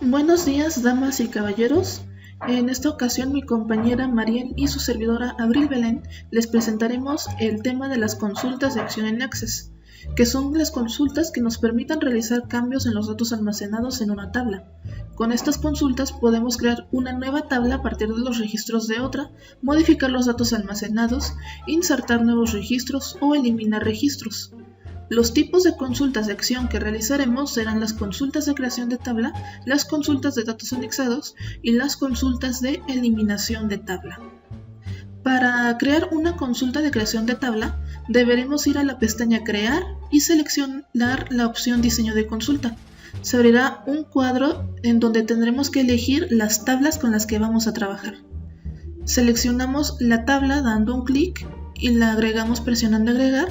Buenos días, damas y caballeros. En esta ocasión mi compañera Mariel y su servidora Abril Belén les presentaremos el tema de las consultas de acción en Access, que son las consultas que nos permitan realizar cambios en los datos almacenados en una tabla. Con estas consultas podemos crear una nueva tabla a partir de los registros de otra, modificar los datos almacenados, insertar nuevos registros o eliminar registros. Los tipos de consultas de acción que realizaremos serán las consultas de creación de tabla, las consultas de datos anexados y las consultas de eliminación de tabla. Para crear una consulta de creación de tabla, deberemos ir a la pestaña Crear y seleccionar la opción Diseño de consulta. Se abrirá un cuadro en donde tendremos que elegir las tablas con las que vamos a trabajar. Seleccionamos la tabla dando un clic y la agregamos presionando agregar,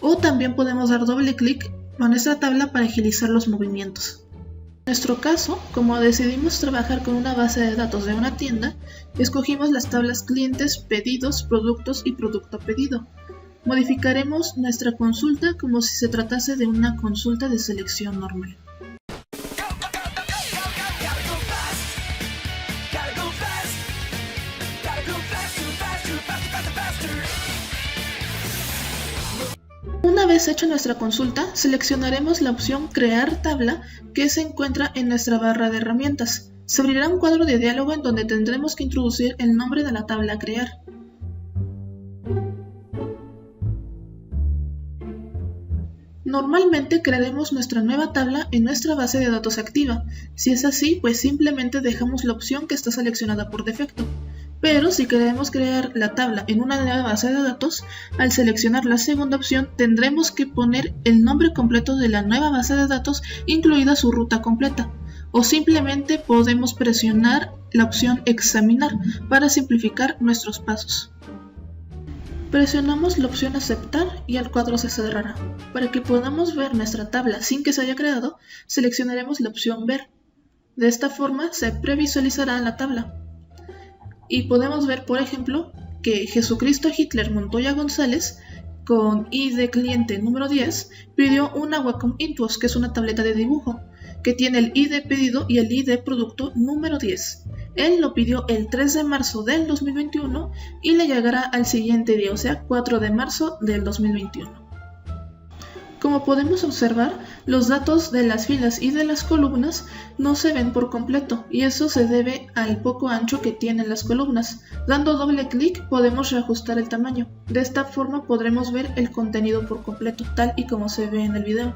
o también podemos dar doble clic a nuestra tabla para agilizar los movimientos. En nuestro caso, como decidimos trabajar con una base de datos de una tienda, escogimos las tablas clientes, pedidos, productos y producto pedido. Modificaremos nuestra consulta como si se tratase de una consulta de selección normal. Una vez hecha nuestra consulta, seleccionaremos la opción Crear tabla que se encuentra en nuestra barra de herramientas. Se abrirá un cuadro de diálogo en donde tendremos que introducir el nombre de la tabla a crear. Normalmente crearemos nuestra nueva tabla en nuestra base de datos activa. Si es así, pues simplemente dejamos la opción que está seleccionada por defecto. Pero si queremos crear la tabla en una nueva base de datos, al seleccionar la segunda opción tendremos que poner el nombre completo de la nueva base de datos, incluida su ruta completa, o simplemente podemos presionar la opción Examinar para simplificar nuestros pasos. Presionamos la opción Aceptar y el cuadro se cerrará. Para que podamos ver nuestra tabla sin que se haya creado, seleccionaremos la opción Ver. De esta forma se previsualizará la tabla. Y podemos ver, por ejemplo, que Jesucristo Hitler Montoya González, con ID cliente número 10, pidió una Wacom Intuos, que es una tableta de dibujo, que tiene el ID pedido y el ID producto número 10. Él lo pidió el 3 de marzo del 2021 y le llegará al siguiente día, o sea, 4 de marzo del 2021. Como podemos observar, los datos de las filas y de las columnas no se ven por completo, y eso se debe al poco ancho que tienen las columnas. Dando doble clic podemos reajustar el tamaño. De esta forma podremos ver el contenido por completo, tal y como se ve en el video.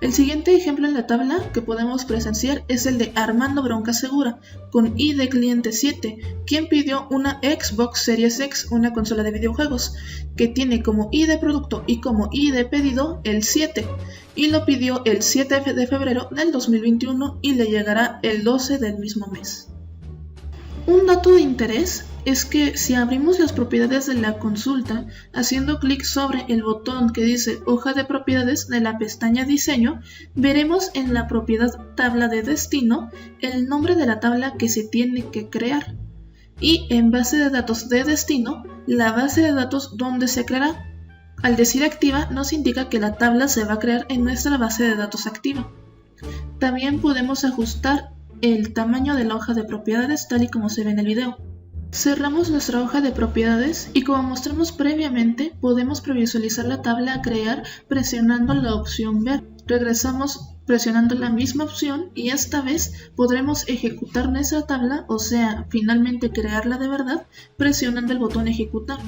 El siguiente ejemplo en la tabla que podemos presenciar es el de Armando Bronca Segura, con ID cliente 7, quien pidió una Xbox Series X, una consola de videojuegos, que tiene como ID producto y como ID pedido el 7, y lo pidió el 7 de febrero del 2021 y le llegará el 12 del mismo mes. Un dato de interés es que si abrimos las propiedades de la consulta haciendo clic sobre el botón que dice Hoja de propiedades de la pestaña Diseño, veremos en la propiedad Tabla de destino el nombre de la tabla que se tiene que crear, y en base de datos de destino la base de datos donde se creará. Al decir activa nos indica que la tabla se va a crear en nuestra base de datos activa. También podemos ajustar el tamaño de la hoja de propiedades tal y como se ve en el video. Cerramos nuestra hoja de propiedades y, como mostramos previamente, podemos previsualizar la tabla a crear presionando la opción Ver. Regresamos presionando la misma opción y esta vez podremos ejecutar nuestra tabla, o sea, finalmente crearla de verdad, presionando el botón Ejecutar.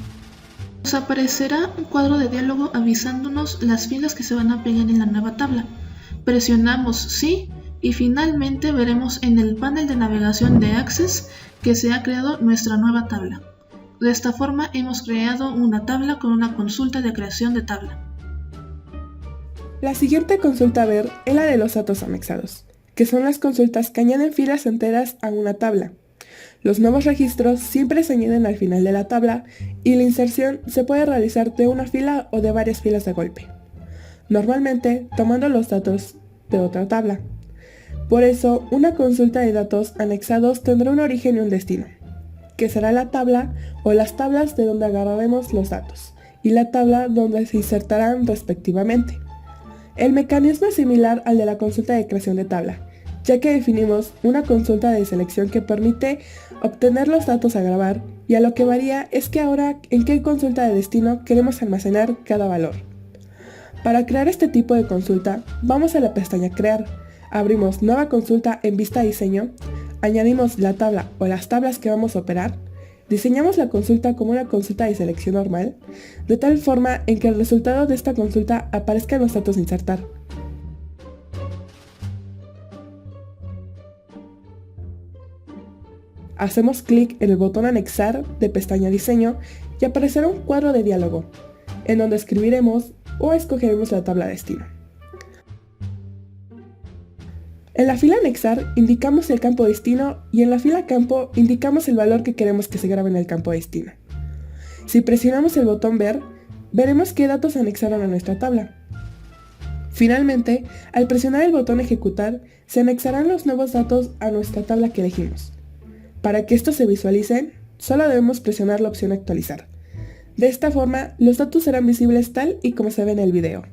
Nos aparecerá un cuadro de diálogo avisándonos las filas que se van a pegar en la nueva tabla. Presionamos Sí y finalmente veremos en el panel de navegación de Access que se ha creado nuestra nueva tabla. De esta forma hemos creado una tabla con una consulta de creación de tabla. La siguiente consulta a ver es la de los datos anexados, que son las consultas que añaden filas enteras a una tabla. Los nuevos registros siempre se añaden al final de la tabla y la inserción se puede realizar de una fila o de varias filas de golpe, normalmente tomando los datos de otra tabla. Por eso, una consulta de datos anexados tendrá un origen y un destino, que será la tabla o las tablas de donde agarraremos los datos, y la tabla donde se insertarán respectivamente. El mecanismo es similar al de la consulta de creación de tabla, ya que definimos una consulta de selección que permite obtener los datos a grabar, y a lo que varía es que ahora en qué consulta de destino queremos almacenar cada valor. Para crear este tipo de consulta, vamos a la pestaña Crear, abrimos Nueva consulta en vista diseño, añadimos la tabla o las tablas que vamos a operar, diseñamos la consulta como una consulta de selección normal, de tal forma en que el resultado de esta consulta aparezca en los datos a insertar. Hacemos clic en el botón Anexar de pestaña Diseño y aparecerá un cuadro de diálogo, en donde escribiremos o escogeremos la tabla destino. En la fila Anexar indicamos el campo destino y en la fila Campo indicamos el valor que queremos que se grabe en el campo destino. Si presionamos el botón Ver, veremos qué datos se anexaron a nuestra tabla. Finalmente, al presionar el botón Ejecutar, se anexarán los nuevos datos a nuestra tabla que elegimos. Para que estos se visualicen, solo debemos presionar la opción Actualizar. De esta forma, los datos serán visibles tal y como se ve en el video.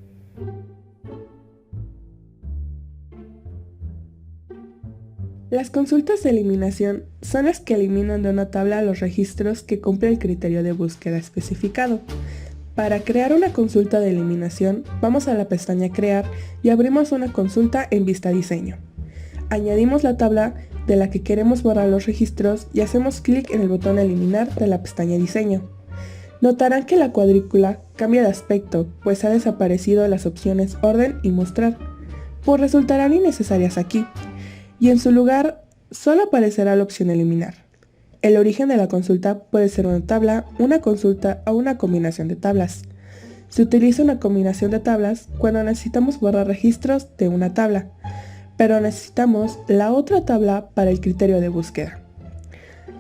Las consultas de eliminación son las que eliminan de una tabla los registros que cumplen el criterio de búsqueda especificado. Para crear una consulta de eliminación, vamos a la pestaña Crear y abrimos una consulta en vista diseño. Añadimos la tabla de la que queremos borrar los registros y hacemos clic en el botón Eliminar de la pestaña Diseño. Notarán que la cuadrícula cambia de aspecto, pues ha desaparecido las opciones Orden y Mostrar, pues resultarán innecesarias aquí, y en su lugar solo aparecerá la opción Eliminar. El origen de la consulta puede ser una tabla, una consulta o una combinación de tablas. Se utiliza una combinación de tablas cuando necesitamos borrar registros de una tabla, pero necesitamos la otra tabla para el criterio de búsqueda.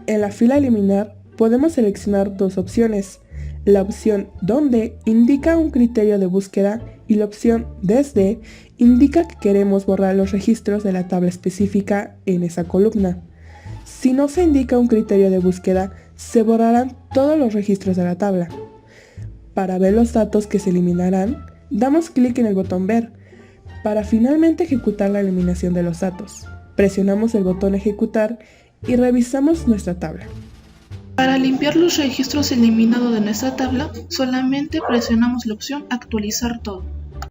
En la fila Eliminar podemos seleccionar dos opciones. La opción Dónde indica un criterio de búsqueda y la opción Desde indica que queremos borrar los registros de la tabla específica en esa columna. Si no se indica un criterio de búsqueda, se borrarán todos los registros de la tabla. Para ver los datos que se eliminarán, damos clic en el botón Ver. Para finalmente ejecutar la eliminación de los datos, presionamos el botón Ejecutar y revisamos nuestra tabla. Para limpiar los registros eliminados de nuestra tabla, solamente presionamos la opción Actualizar todo.